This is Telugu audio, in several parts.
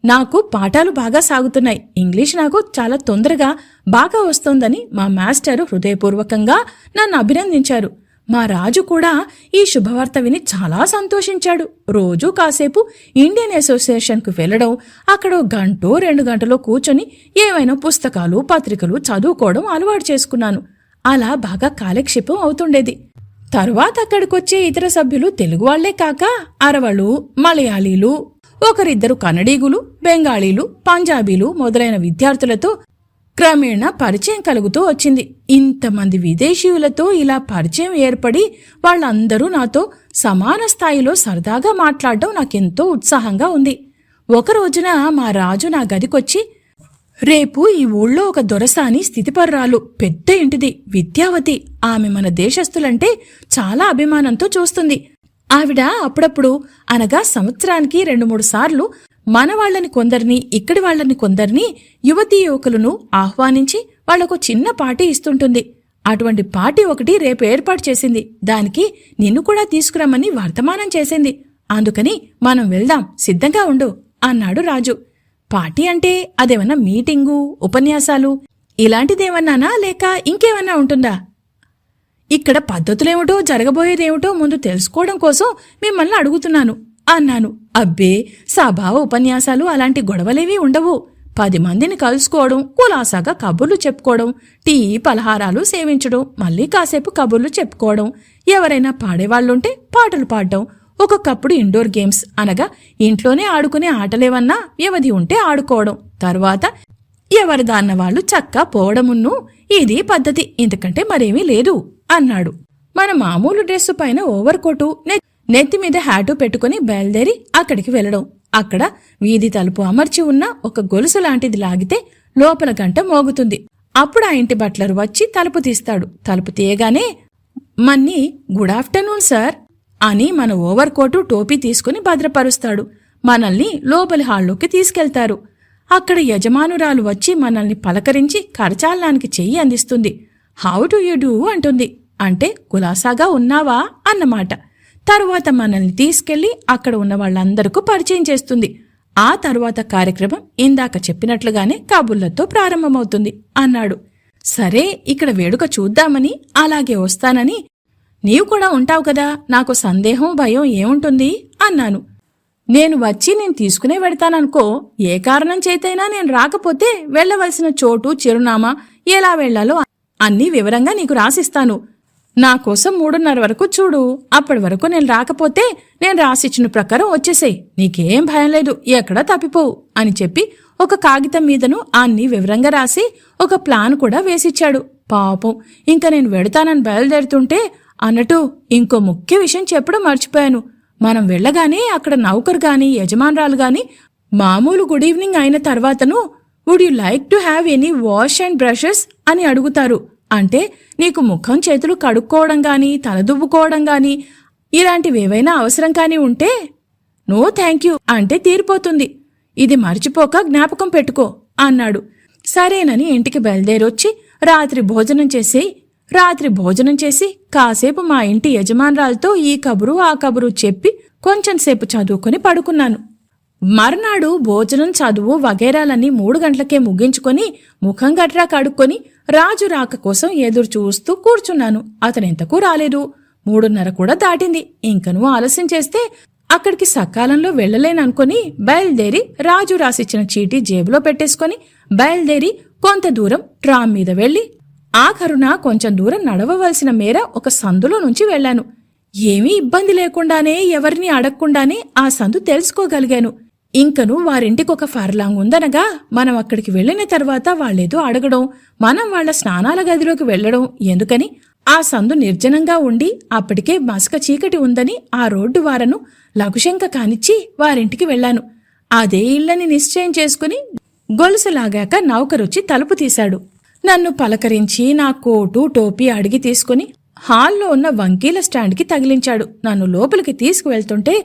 నాకు పాఠాలు బాగా సాగుతున్నాయి. ఇంగ్లీష్ నాకు చాలా తొందరగా బాగా వస్తోందని మా మాస్టరు హృదయపూర్వకంగా నన్ను అభినందించారు. మా రాజు కూడా ఈ శుభవార్త విని చాలా సంతోషించాడు. రోజూ కాసేపు ఇండియన్ అసోసియేషన్కు వెళ్లడం, అక్కడ 1-2 గంటలో కూర్చొని ఏవైనా పుస్తకాలు పత్రికలు చదువుకోవడం అలవాటు చేసుకున్నాను. అలా బాగా కాలక్షేపం అవుతుండేది. తరువాత అక్కడికొచ్చే ఇతర సభ్యులు తెలుగు వాళ్లే కాక అరవలు, మలయాళీలు, ఒకరిద్దరు కన్నడీగులు, బెంగాళీలు, పంజాబీలు మొదలైన విద్యార్థులతో క్రమేణా పరిచయం కలుగుతూ వచ్చింది. ఇంతమంది విదేశీయులతో ఇలా పరిచయం ఏర్పడి వాళ్ళందరూ నాతో సమాన స్థాయిలో సరదాగా మాట్లాడడం నాకెంతో ఉత్సాహంగా ఉంది. ఒక రోజున మా రాజు నా గదికొచ్చి, రేపు ఈ ఊళ్ళో ఒక దొరసాని స్థితిపర్రాలు, పెద్ద ఇంటిది, విద్యావతి. ఆమె మన దేశస్థులంటే చాలా అభిమానంతో చూస్తుంది. ఆవిడ అప్పుడప్పుడు, అనగా సంవత్సరానికి 2-3 సార్లు మన వాళ్లని కొందరిని, ఇక్కడి వాళ్లని కొందరిని, యువతీ యువకులను ఆహ్వానించి వాళ్లకు చిన్న పార్టీ ఇస్తుంటుంది. అటువంటి పార్టీ ఒకటి రేపు ఏర్పాటు చేసింది. దానికి నిన్ను కూడా తీసుకురమ్మని వర్తమానం చేసింది. అందుకని మనం వెళ్దాం, సిద్ధంగా ఉండు అన్నాడు రాజు. పార్టీ అంటే అదేమన్నా మీటింగు, ఉపన్యాసాలు ఇలాంటిదేమన్నానా లేక ఇంకేమన్నా ఉంటుందా? ఇక్కడ పద్ధతులేమిటో జరగబోయేదేమిటో ముందు తెలుసుకోవడం కోసం మిమ్మల్ని అడుగుతున్నాను అన్నాను. అబ్బే, సభా ఉపన్యాసాలు అలాంటి గొడవలేవీ ఉండవు. 10 మందిని కలుసుకోవడం, కులాసాగా కబుర్లు చెప్పుకోవడం, టీ పలహారాలు సేవించడం, మళ్ళీ కాసేపు కబుర్లు చెప్పుకోవడం, ఎవరైనా పాడేవాళ్లుంటే పాటలు పాడడం, ఒక్కొక్కప్పుడు ఇండోర్ గేమ్స్ అనగా ఇంట్లోనే ఆడుకునే ఆటలేవన్నా వ్యవధి ఉంటే ఆడుకోవడం, తర్వాత ఎవరిదాన్న వాళ్ళు చక్కా పోవడమున్ను. ఇది పద్ధతి, ఇంతకంటే మరేమీ లేదు అన్నాడు. మన మామూలు డ్రెస్సు పైన ఓవర్ కోటు, నెత్తిమీద హ్యాటు పెట్టుకుని బయలుదేరి అక్కడికి వెళ్లడం. అక్కడ వీధి తలుపు అమర్చి ఉన్న ఒక గొలుసు లాంటిది లాగితే లోపల గంట మోగుతుంది. అప్పుడు ఆ ఇంటి బట్లరు వచ్చి తలుపు తీస్తాడు. తలుపు తీయగానే మన్ని గుడ్ ఆఫ్టర్నూన్ సార్ అని మన ఓవర్ కోటు టోపీ తీసుకుని భద్రపరుస్తాడు. మనల్ని లోపలి హాల్లోకి తీసుకెళ్తారు. అక్కడ యజమానురాలు వచ్చి మనల్ని పలకరించి కరచాలనానికి చెయ్యి అందిస్తుంది. హౌ డు యు డూ అంటుంది. అంటే కులాసాగా ఉన్నావా అన్నమాట. తరువాత మనల్ని తీసుకెళ్లి అక్కడ ఉన్న వాళ్ళందరికీ పరిచయం చేస్తుంది. ఆ తరువాత కార్యక్రమం ఇందాక చెప్పినట్లుగానే కబుర్లతో ప్రారంభమవుతుంది అన్నాడు. సరే, ఇక్కడ వేడుక చూద్దామని, అలాగే వస్తానని. నీవు కూడా ఉంటావు కదా, నాకు సందేహం భయం ఏముంటుంది అన్నాను. నేను తీసుకునే వెడతాననుకో. ఏ కారణం చేతైనా నేను రాకపోతే వెళ్లవలసిన చోటు, చిరునామా, ఎలా వెళ్లాలో అన్నీ వివరంగా నీకు రాసిస్తాను. నా కోసం 3:30 వరకు చూడు. అప్పటి వరకు నేను రాకపోతే నేను రాసిచ్చిన ప్రకారం వచ్చేసేయ్. నీకేం భయం లేదు, ఎక్కడా తప్పిపోవు అని చెప్పి ఒక కాగితం మీదను అన్నీ వివరంగా రాసి ఒక ప్లాన్ కూడా వేసిచ్చాడు. పాపం, ఇంకా నేను వెడతానని బయలుదేరుతుంటే, అన్నట్టు ఇంకో ముఖ్య విషయం చెప్పడం మర్చిపోయాను. మనం వెళ్లగానే అక్కడ నౌకరు గాని యజమానురాలు గాని మామూలు గుడ్ ఈవినింగ్ అయిన తర్వాతను would you like to have any wash and brushes అని అడుగుతారు. అంటే నీకు ముఖం చేతులు కడుక్కోవడం గాని, తలదువ్వుకోవడం గాని ఇలాంటివేవైనా అవసరం కాని ఉంటే నో థ్యాంక్ యూ అంటే తీరిపోతుంది. ఇది మర్చిపోక జ్ఞాపకం పెట్టుకో అన్నాడు. సరేనని ఇంటికి బయలుదేరొచ్చి రాత్రి భోజనం చేసి కాసేపు మా ఇంటి యజమానురాలతో ఈ కబురు ఆ కబురు చెప్పి కొంచెంసేపు చదువుకుని పడుకున్నాను. మర్నాడు భోజనం, చదువు వగైరాలన్నీ 3 గంటలకే ముగించుకొని ముఖం గట్రా కడుక్కొని రాజు రాక కోసం ఎదురు చూస్తూ కూర్చున్నాను. అతనెంతకూ రాలేదు. 3:30 కూడా దాటింది. ఇంకనూ ఆలస్యం చేస్తే అక్కడికి సకాలంలో వెళ్లలేననుకొని బయలుదేరి రాజు రాసిచ్చిన చీటీ జేబులో పెట్టేసుకుని బయలుదేరి కొంత దూరం ట్రామ్ మీద వెళ్లి ఆఖరున కొంచెం దూరం నడవవలసిన మేర ఒక సందులో నుంచి వెళ్లాను. ఏమీ ఇబ్బంది లేకుండానే, ఎవరిని అడగకుండానే ఆ సందు తెలుసుకోగలిగాను. ఇంకను వారింటికొక ఫర్లాంగ్ ఉందనగా మనం అక్కడికి వెళ్లిన తర్వాత వాళ్లేదో అడగడం, మనం వాళ్ల స్నానాల గదిలోకి వెళ్లడం ఎందుకని ఆ సందు నిర్జనంగా ఉండి అప్పటికే మసక చీకటి ఉందని ఆ రోడ్డు వారను లఘుశంక కానిచ్చి వారింటికి వెళ్లాను. అదే ఇళ్లని నిశ్చయం చేసుకుని గొలుసులాగాక నౌకరొచ్చి తలుపు తీశాడు. నన్ను పలకరించి నా కోటు టోపీ అడిగి తీసుకుని హాల్లో ఉన్న వంకీల స్టాండ్కి తగిలించాడు. నన్ను లోపలికి తీసుకువెళ్తుంటే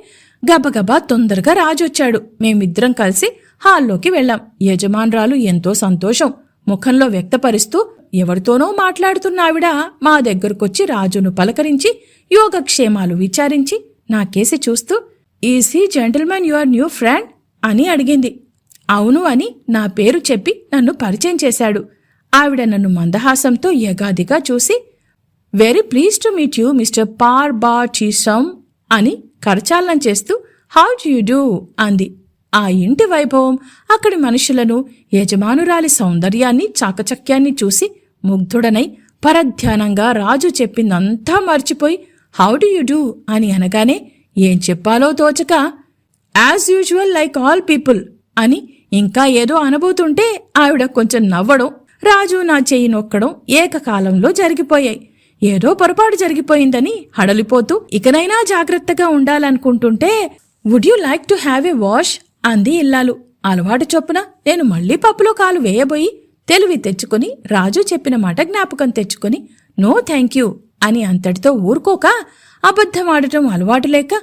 గబగబా తొందరగా రాజొచ్చాడు. మేమిద్దరం కలిసి హాల్లోకి వెళ్లాం. యజమానురాలు ఎంతో సంతోషం ముఖంలో వ్యక్తపరుస్తూ ఎవరితోనో మాట్లాడుతున్న ఆవిడ మా దగ్గరకొచ్చి రాజును పలకరించి యోగక్షేమాలు విచారించి నాకేసి చూస్తూ, is he gentleman your new friend అని అడిగింది. అవును అని నా పేరు చెప్పి నన్ను పరిచయం చేశాడు. ఆవిడ నన్ను మందహాసంతో యగాదిగా చూసి, very please to meet you mister పార్బాచీసం అని కరచాలనం చేస్తూ హౌ డు యు డూ అంది. ఆ ఇంటి వైభవం, అక్కడి మనుషులను, యజమానురాలి సౌందర్యాన్ని, చాకచక్యాన్ని చూసి ముగ్ధుడనై పరధ్యానంగా రాజు చెప్పిందంతా మర్చిపోయి హౌ డు యు డూ అని అనగానే ఏం చెప్పాలో తోచక as usual like all people అని ఇంకా ఏదో అనబోతుంటే ఆవిడ కొంచెం నవ్వడం, రాజు నా చెయ్యి నొక్కడం ఏకకాలంలో జరిగిపోయాయి. ఏదో పొరపాటు జరిగిపోయిందని హడలిపోతూ ఇకనైనా జాగ్రత్తగా ఉండాలనుకుంటుంటే would you like to have a wash అంది ఇల్లాలు. అలవాటు చొప్పున నేను మళ్లీ పప్పులో కాలు వేయబోయి తెలివి తెచ్చుకుని రాజు చెప్పిన మాట జ్ఞాపకం తెచ్చుకుని నో థ్యాంక్యూ అని అంతటితో ఊరుకోక అబద్ధమాడటం అలవాటు లేక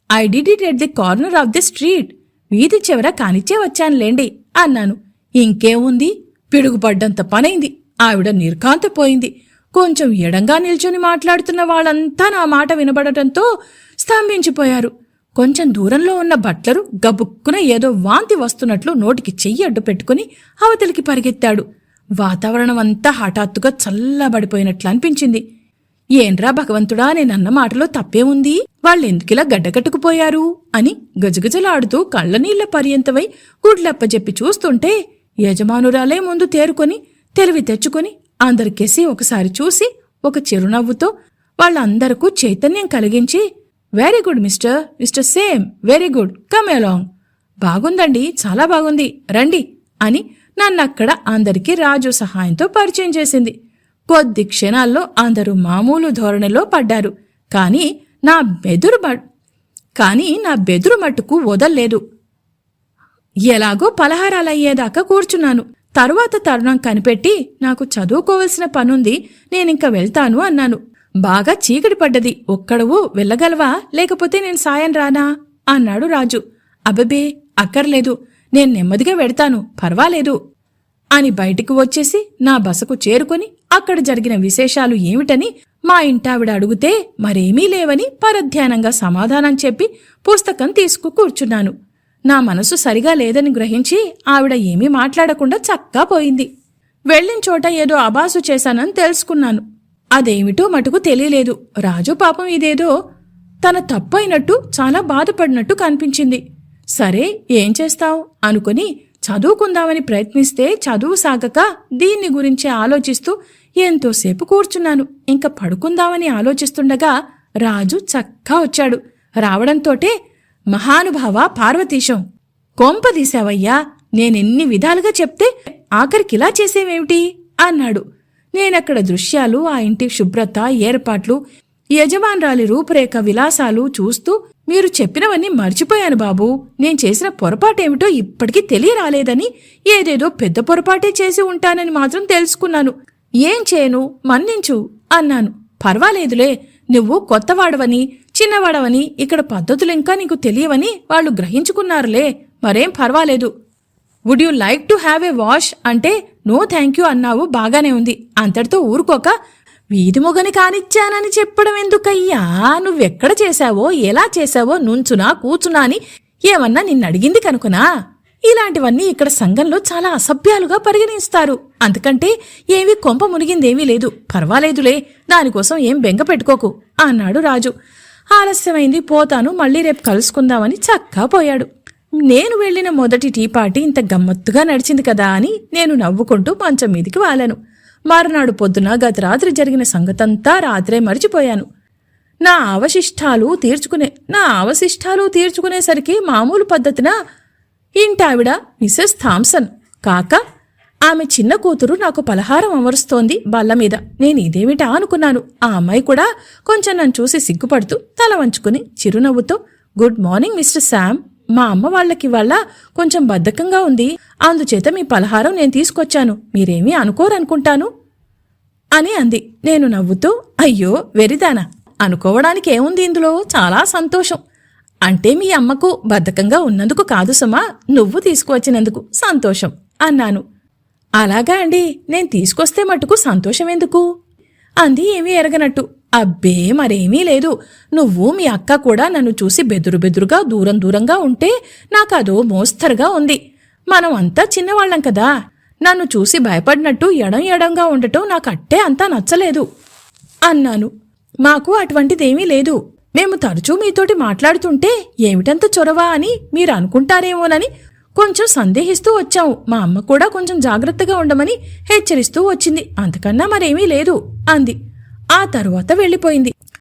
I did it at the corner of the street, వీధి చివర కానిచ్చే వచ్చానులేండి అన్నాను. ఇంకేముంది, పిడుగుపడ్డంత పనైంది. ఆవిడ నిర్ఘాంతపోయింది. కొంచెం ఎడంగా నిల్చొని మాట్లాడుతున్న వాళ్ళంతా నా మాట వినబడటంతో స్తంభించిపోయారు. కొంచెం దూరంలో ఉన్న బట్లరు గబుక్కున ఏదో వాంతి వస్తున్నట్లు నోటికి చెయ్యి అడ్డు పెట్టుకుని అవతలికి పరిగెత్తాడు. వాతావరణం అంతా హఠాత్తుగా చల్లబడిపోయినట్లు అనిపించింది. ఏంట్రా భగవంతుడా, నేనన్న మాటలో తప్పేముంది, వాళ్ళెందుకిలా గడ్డగట్టుకుపోయారు అని గజగజలాడుతూ కళ్లనీళ్ల పర్యంతమై గుడ్లప్పజెప్పి చూస్తుంటే యజమానురాలే ముందు తేరుకొని తెలివి తెచ్చుకొని అందరికేసి ఒకసారి చూసి ఒక చిరునవ్వుతో వాళ్ళందరకు చైతన్యం కలిగించి very good mister same, very good, come along, బాగుందండి, చాలా బాగుంది, రండి అని నన్నక్కడ అందరికీ రాజు సహాయంతో పరిచయం చేసింది. కొద్ది క్షణాల్లో అందరూ మామూలు ధోరణిలో పడ్డారు. కాని నా బెదురు మట్టుకు వదల్లేదు. ఎలాగో పలహారాలయ్యేదాకా కూర్చున్నాను. తరువాత తరుణం కనిపెట్టి నాకు చదువుకోవలసిన పనుంది, నేనింక వెళ్తాను అన్నాను. బాగా చీకటి పడ్డది, ఒక్కడవు వెళ్ళగలవా, లేకపోతే నేను సాయం రానా అన్నాడు రాజు. అబ్బబే అక్కర్లేదు, నేను నెమ్మదిగా వెడతాను, పర్వాలేదు అని బయటికి వచ్చేసి నా బసకు చేరుకుని అక్కడ జరిగిన విశేషాలు ఏమిటని మా ఇంటావిడ అడుగుతే మరేమీ లేవని పరధ్యానంగా సమాధానం చెప్పి పుస్తకం తీసుకు కూర్చున్నాను. నా మనసు సరిగా లేదని గ్రహించి ఆవిడ ఏమీ మాట్లాడకుండా చక్కా పోయింది. వెళ్ళిన చోట ఏదో అబాసు చేశానని తెలుసుకున్నాను. అదేమిటో మటుకు తెలియలేదు. రాజు పాపం ఇదేదో తన తప్పు అయినట్టు చాలా బాధపడినట్టు కనిపించింది. సరే ఏం చేస్తావ్ అనుకుని చదువుకుందామని ప్రయత్నిస్తే చదువు సాగక దీన్ని గురించి ఆలోచిస్తూ ఎంతోసేపు కూర్చున్నాను. ఇంక పడుకుందామని ఆలోచిస్తుండగా రాజు చక్కా వచ్చాడు. రావడంతోటే మహానుభావ పార్వతీశం, కొంపదీశావయ్యా, నేనెన్ని విధాలుగా చెప్తే ఆఖరికిలా చేసేవేమిటి అన్నాడు. నేనక్కడ దృశ్యాలు, ఆ ఇంటి శుభ్రత, ఏర్పాట్లు, యజమానురాలి రూపురేఖ విలాసాలు చూస్తూ మీరు చెప్పినవన్నీ మర్చిపోయాను బాబూ. నేను చేసిన పొరపాటేమిటో ఇప్పటికీ తెలియరాలేదని, ఏదేదో పెద్ద పొరపాటే చేసి ఉంటానని మాత్రం తెలుసుకున్నాను. ఏం చేయను, మన్నించు అన్నాను. పర్వాలేదులే, నువ్వు కొత్తవాడవని, చిన్నవాడవని, ఇక్కడ పద్ధతులింకా నీకు తెలియవని వాళ్ళు గ్రహించుకున్నారులే, మరేం పర్వాలేదు. Would you like to have a wash అంటే నో థ్యాంక్యూ అన్నావు, బాగానే ఉంది. అంతటితో ఊరుకోక వీధి మొగని కానిచ్చానని చెప్పడం ఎందుకయ్యా? నువ్వెక్కడ చేశావో, ఎలా చేశావో, నుంచునా కూచునా అని ఏమన్నా నిన్నడిగింది కనుకనా? ఇలాంటివన్నీ ఇక్కడ సంఘంలో చాలా అసభ్యాలుగా పరిగణిస్తారు. అందుకంటే ఏమీ కొంప మునిగిందేమీ లేదు, పర్వాలేదులే, దానికోసం ఏం బెంగ పెట్టుకోకు అన్నాడు రాజు. ఆలస్యమైంది, పోతాను, మళ్ళీ రేపు కలుసుకుందామని చక్కా పోయాడు. నేను వెళ్లిన మొదటి టీ పార్టీ ఇంత గమ్మత్తుగా నడిచింది కదా అని నేను నవ్వుకుంటూ మంచం మీదికి వాలాను. మరునాడు పొద్దున గత రాత్రి జరిగిన సంగతంతా రాత్రే మరిచిపోయాను. నా అవశిష్టాలు తీర్చుకునేసరికి మామూలు పద్ధతిన ఇంటావిడ మిసెస్ థామ్సన్ కాక ఆమె చిన్న కూతురు నాకు పలహారం అమరుస్తోంది బల్లమీద. నేను ఇదేమిటా అనుకున్నాను. ఆ అమ్మాయి కూడా కొంచెం నన్ను చూసి సిగ్గుపడుతూ తల వంచుకుని చిరునవ్వుతో గుడ్ మార్నింగ్ మిస్టర్ శామ్, మా అమ్మ వాళ్ళకి వాళ్ళ కొంచెం బద్ధకంగా ఉంది, అందుచేత మీ పలహారం నేను తీసుకొచ్చాను, మీరేమీ అనుకోరనుకుంటాను అని అంది. నేను నవ్వుతూ అయ్యో వెరిదానా, అనుకోవడానికి ఏముంది ఇందులో, చాలా సంతోషం. అంటే మీ అమ్మకు బద్ధకంగా ఉన్నందుకు కాదు సుమా, నువ్వు తీసుకువచ్చినందుకు సంతోషం అన్నాను. అలాగా అండి, నేను తీసుకొస్తే మటుకు సంతోషం ఎందుకు అంది ఏమీ ఎరగనట్టు. అబ్బే మరేమీ లేదు, నువ్వు మీ అక్క కూడా నన్ను చూసి బెదురుగా దూరంగా ఉంటే నాకదో మోస్తరుగా ఉంది. మనం అంతా చిన్నవాళ్లం కదా. నన్ను చూసి భయపడినట్టు ఎడంగా ఉండటం నాకు అట్టే అంతా నచ్చలేదు అన్నాను. మాకు అటువంటిదేమీ లేదు. మేము తరచూ మీతోటి మాట్లాడుతుంటే ఏమిటంత చొరవ అని మీరు అనుకుంటారేమోనని కొంచెం సందేహిస్తూ వచ్చాము. మా అమ్మ కూడా కొంచెం జాగ్రత్తగా ఉండమని హెచ్చరిస్తూ వచ్చింది. అంతకన్నా మరేమీ లేదు అంది. ఆ తరువాత వెళ్ళిపోయింది.